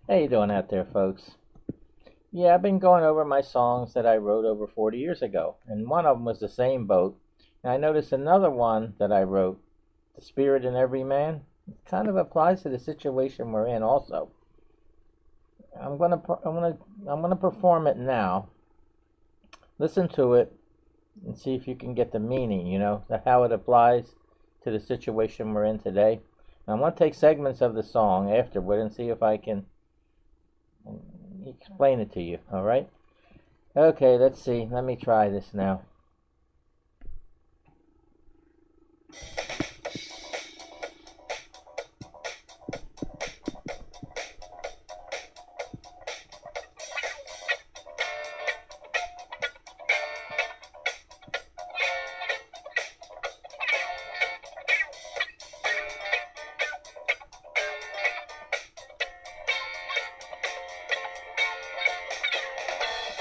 How you doing out there, folks? Yeah, I've been going over my songs that I wrote over 40 years ago, and one of them was the same boat. And I noticed another one that I wrote, "The Spirit in Every Man," it kind of applies to the situation we're in. Also, I'm gonna perform it now. Listen to it and see if you can get the meaning. How it applies to the situation we're in today. And I'm gonna take segments of the song afterward and see if I can explain it to you. All right? Okay, let's see. Let me try this now.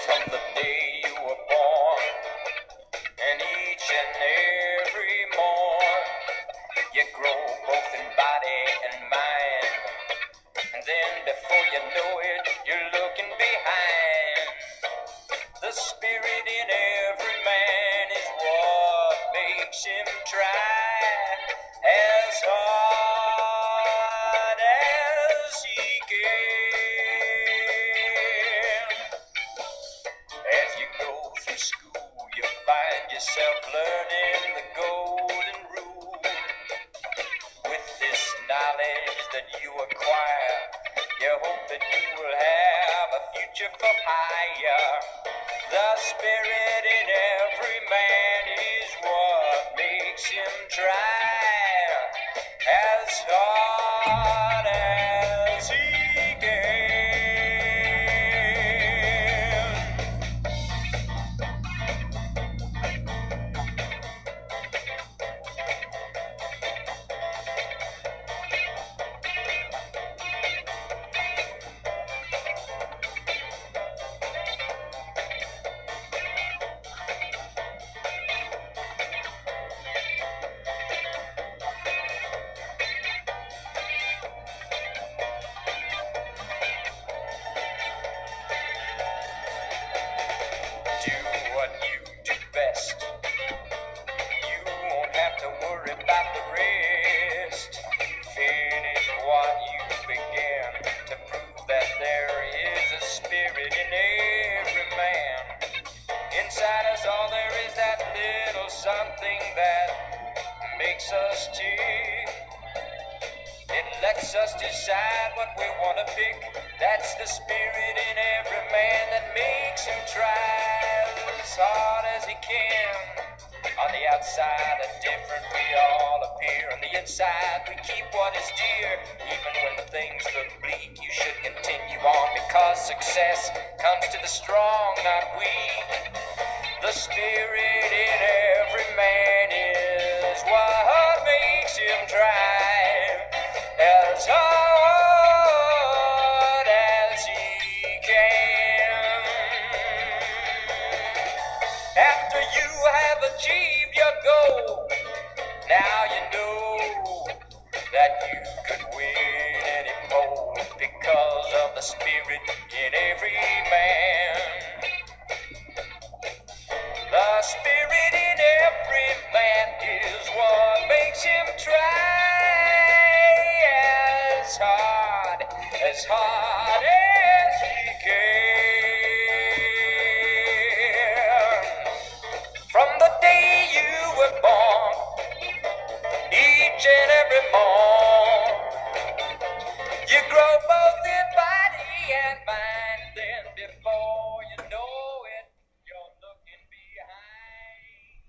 From the day you were born, and each and every morn, you grow both in body and mind. And then before you know it, you're looking behind. The spirit in every man is what makes him try as hard as he can. As you go through school, you find yourself learning the golden rule. With this knowledge that you acquire, you hope that you will have a future for hire. The spirit in every man is what makes him try as hard as he can. Do what you do best. You won't have to worry about the rest. Finish what you began to prove that there is a spirit in every man. Inside us all there is that little something that makes us tick. It lets us decide what we want to pick. That's the spirit in every man that makes him try as hard as he can. On the outside are different, we all appear. On the inside we keep what is dear. Even when the things look bleak, you should continue on, because success comes to the strong, not weak. The spirit in every man is what makes him try as hard as he can. After you have achieved your goal, now you know that you could win any more because of the spirit in every man. The spirit in every man is what makes him try as hard as he can. From the day you were born, each and every morn, you grow both in body and mind. Then before you know it, you're looking behind.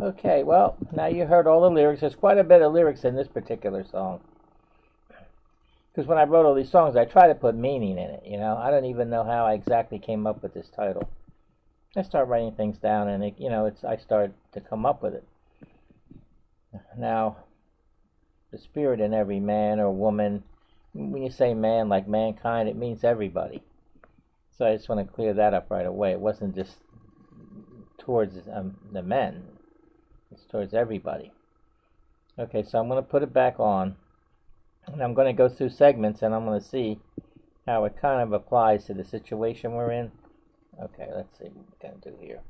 Okay, well, now you heard all the lyrics. There's quite a bit of lyrics in this particular song. Because when I wrote all these songs, I try to put meaning in it. I don't even know how I exactly came up with this title. I start writing things down, and I start to come up with it. Now, the spirit in every man or woman. When you say man, like mankind, it means everybody. So I just want to clear that up right away. It wasn't just towards the men. It's towards everybody. Okay, so I'm going to put it back on, and I'm going to go through segments, and I'm going to see how it kind of applies to the situation we're in. Okay, let's see what we can do here.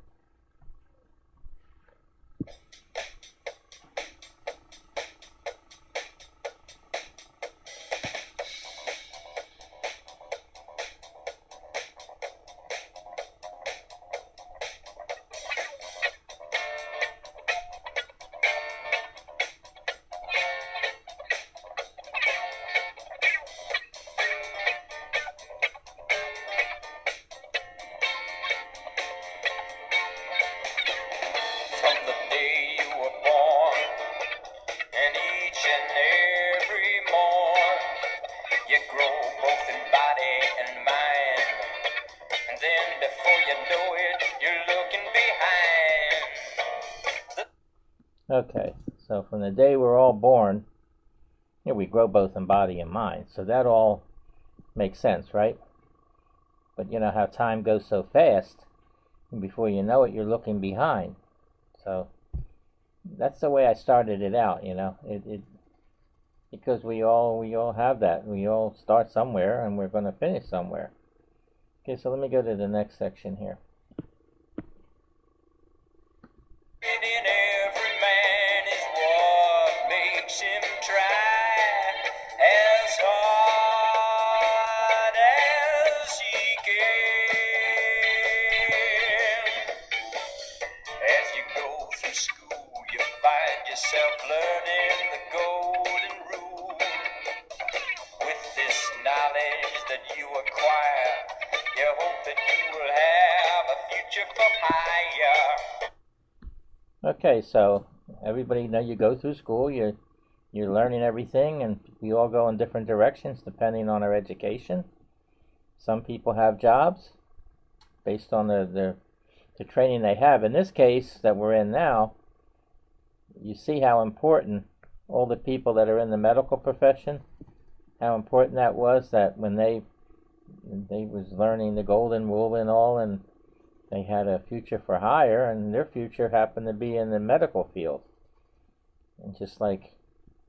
From the day you were born, and each and every morn, you grow both in body and mind, and then before you know it, you're looking behind. Okay, so from the day we're all born, we grow both in body and mind. So that all makes sense, right? But you know how time goes so fast, and before you know it, you're looking behind. So that's the way I started it out, you know. Because we all have that. We all start somewhere, and we're going to finish somewhere. Okay, so let me go to the next section here. In every man is what makes him try as hard as he can. As you go through school, you find yourself learning the golden rule. With this knowledge that you acquire, you hope that you will have a future for hire. Okay, so everybody know you go through school, you're learning everything, and we all go in different directions depending on our education. Some people have jobs based on the training they have. In this case that we're in now, you see how important all the people that are in the medical profession, how important that was, that when they was learning the golden rule and all, and they had a future for hire, and their future happened to be in the medical field. And just like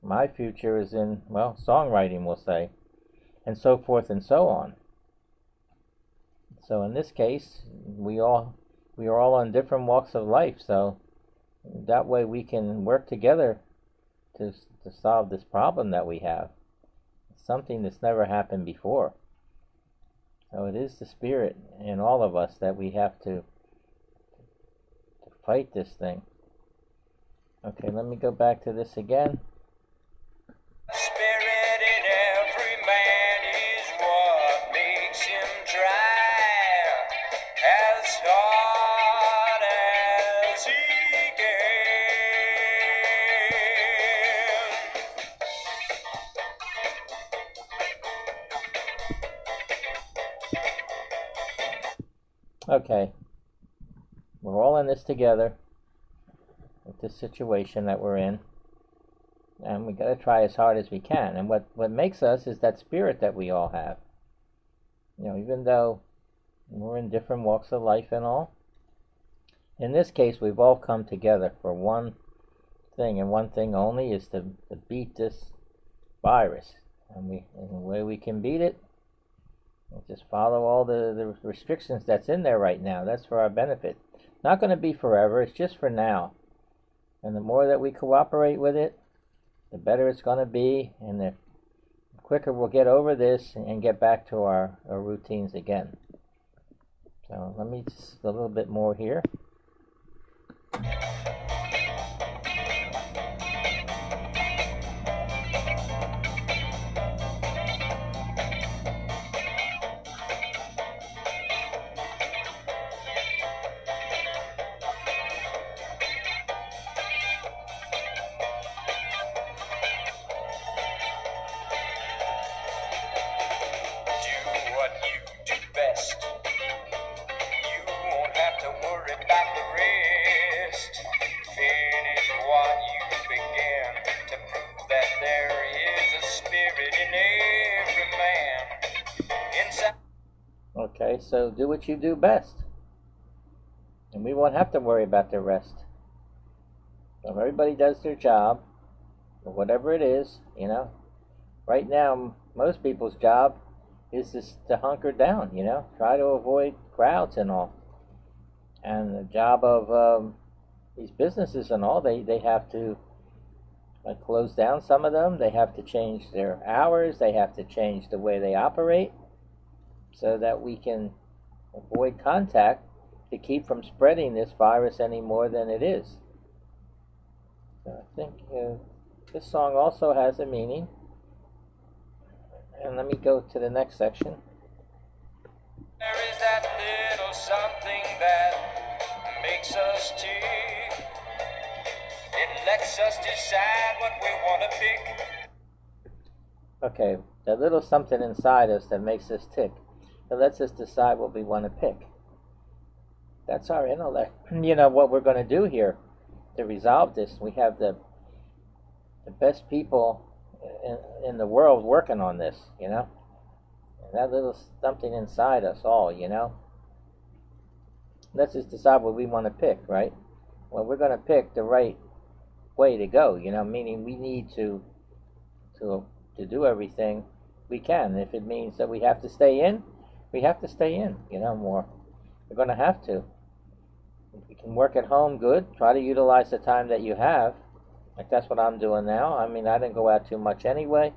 my future is in, well, songwriting, we'll say, and so forth and so on. So in this case, we are all on different walks of life, so that way we can work together to solve this problem that we have. It's something that's never happened before. So it is the spirit in all of us that we have to fight this thing. Okay, let me go back to this again. Spirit in every man is what makes him try as hard as he can. Okay, we're all in this together with this situation that we're in, and we got to try as hard as we can. And what makes us is that spirit that we all have. You know, even though we're in different walks of life and all, in this case we've all come together for one thing, and one thing only, is to beat this virus. And the way we can beat it, we'll just follow all the restrictions that's in there right now. That's for our benefit. Not going to be forever, it's just for now. And the more that we cooperate with it, the better it's going to be, and the quicker we'll get over this and get back to our routines again. So let me just a little bit more here. What you do best. You won't have to worry about the rest. Finish what you began to prove that there is a spirit in every man. Inside. Okay, so do what you do best. And we won't have to worry about the rest. If everybody does their job, or whatever it is, you know. Right now, most people's job is just to hunker down, you know. Try to avoid crowds and all. And the job of these businesses and all, they have to close down some of them. They have to change their hours. They have to change the way they operate so that we can avoid contact to keep from spreading this virus any more than it is. So I think this song also has a meaning. And let me go to the next section. There is that little something that makes us tick. It lets us decide what we want to pick. Okay, that little something inside us that makes us tick. It lets us decide what we want to pick. That's our intellect. You know what we're going to do here to resolve this. We have the best people in the world working on this, you know. And that little something inside us all, you know. Let's just decide what we want to pick, right? Well, we're going to pick the right way to go, you know, meaning we need to do everything we can. If it means that we have to stay in, we have to stay in, you know, more. We're going to have to. If you can work at home, good. Try to utilize the time that you have. Like that's what I'm doing now. I mean, I didn't go out too much anyway,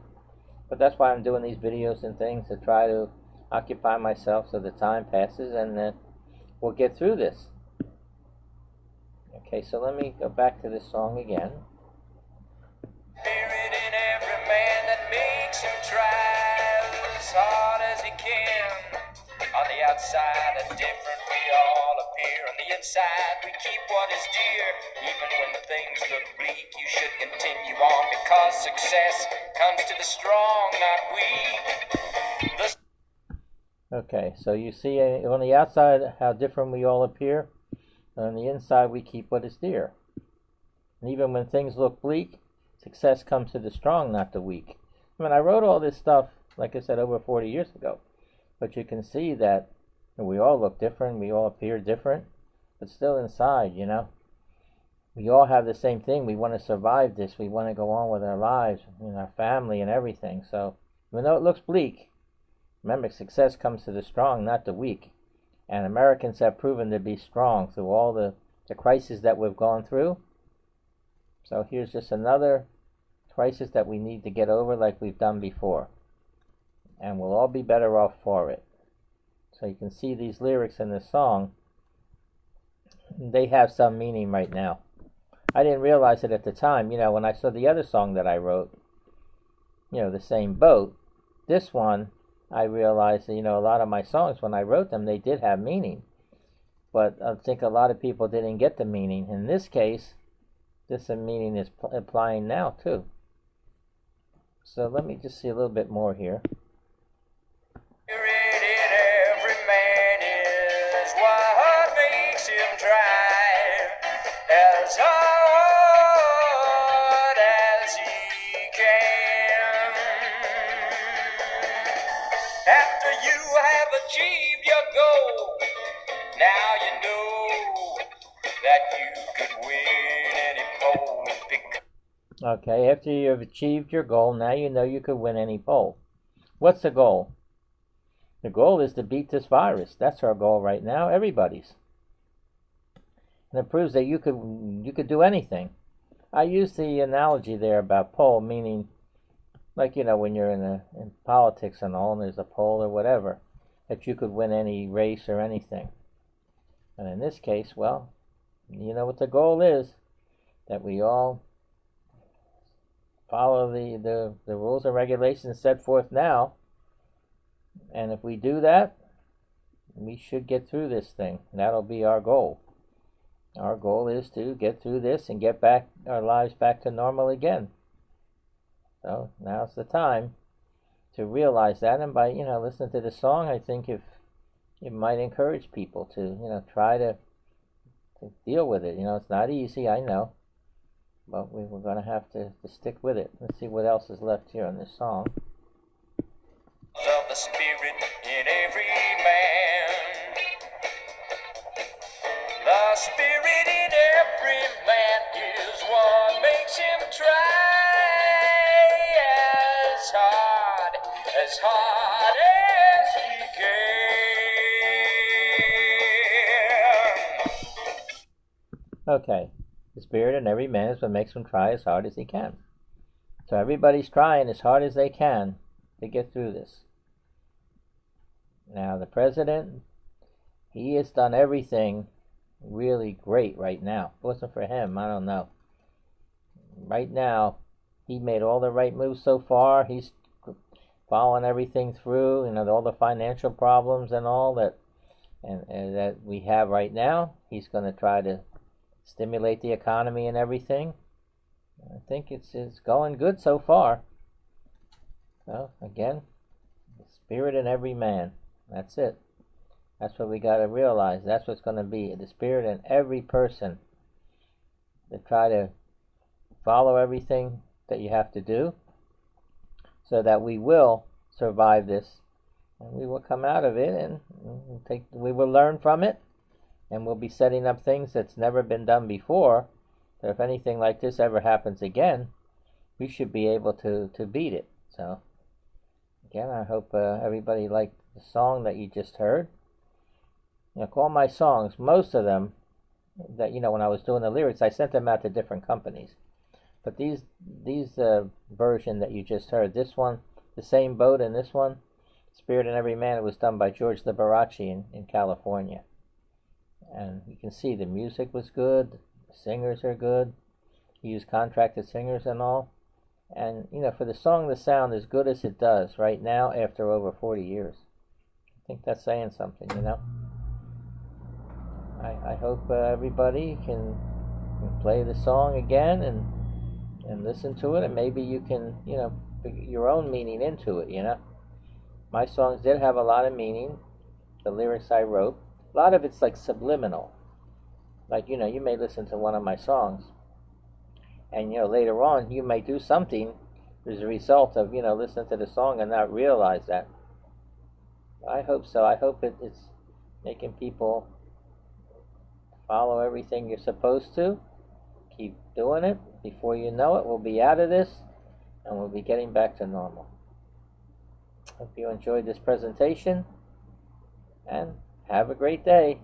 but that's why I'm doing these videos and things, to try to occupy myself so the time passes and we'll get through this. Okay, so let me go back to this song again. Spirit in every man that makes him try as hard as he can. On the outside, as different we all appear. On the inside, we keep what is dear. Even when things look bleak, you should continue on, because success comes to the strong, not weak. Okay, so you see on the outside how different we all appear. On the inside, we keep what is dear. And even when things look bleak, success comes to the strong, not the weak. I mean, I wrote all this stuff, like I said, over 40 years ago. But you can see that we all look different, we all appear different, but still inside, you know, we all have the same thing. We want to survive this. We want to go on with our lives and our family and everything. So even though it looks bleak, remember, success comes to the strong, not the weak. And Americans have proven to be strong through all the crises that we've gone through. So here's just another crisis that we need to get over like we've done before. And we'll all be better off for it. So you can see these lyrics in this song, they have some meaning right now. I didn't realize it at the time. You know, when I saw the other song that I wrote, you know, The Same Boat, this one, I realized that, you know, a lot of my songs, when I wrote them, they did have meaning. But I think a lot of people didn't get the meaning. In this case, this meaning is applying now, too. So let me just see a little bit more here. As hard as he can. After you have achieved your goal, now you know that you could win any poll. Okay, after you have achieved your goal, now you know you could win any poll. What's the goal? The goal is to beat this virus. That's our goal right now, everybody's. And it proves that you could do anything. I use the analogy there about poll, meaning, like, you know, when you're in politics and all, and there's a poll or whatever, that you could win any race or anything. And in this case, well, you know what the goal is, that we all follow the rules and regulations set forth now. And if we do that, we should get through this thing. That'll be our goal. Our goal is to get through this and get back our lives back to normal again. So now's the time to realize that, and by, you know, listening to the song, I think if it might encourage people to, you know, try to deal with it. You know, it's not easy, I know, but we're going to have to stick with it. Let's see what else is left here on this song. Of the spirit in every man. The spirit in every man is what makes him try as hard as he can. Okay. The spirit in every man is what makes him try as hard as he can. So everybody's trying as hard as they can to get through this. Now, the president, he has done everything really great right now. If it wasn't for him, I don't know. Right now, he made all the right moves so far. He's following everything through, all the financial problems and all that and that we have right now. He's going to try to stimulate the economy and everything. I think it's going good so far. So, again, the spirit in every man. That's it. That's what we got to realize. That's what's going to be. The spirit in every person. To try to follow everything that you have to do so that we will survive this. And we will come out of it and we will learn from it. And we'll be setting up things that's never been done before. So if anything like this ever happens again, we should be able to beat it. So, again, I hope everybody liked the song that you just heard. All my songs, most of them, that when I was doing the lyrics, I sent them out to different companies. But these version that you just heard, this one, The Same Boat, and this one, Spirit in Every Man, it was done by George Liberace in California. And you can see the music was good, the singers are good. He used contracted singers and all. And, for the song to sound as good as it does right now after over 40 years, I think that's saying something, I hope everybody can play the song again and listen to it, and maybe you can, put your own meaning into it, My songs did have a lot of meaning, the lyrics I wrote. A lot of it's like subliminal. Like, you may listen to one of my songs, and, later on you may do something as a result of, listening to the song and not realize that. I hope so. I hope it's making people follow everything you're supposed to. Keep doing it. Before you know it, we'll be out of this, and we'll be getting back to normal. Hope you enjoyed this presentation, and have a great day.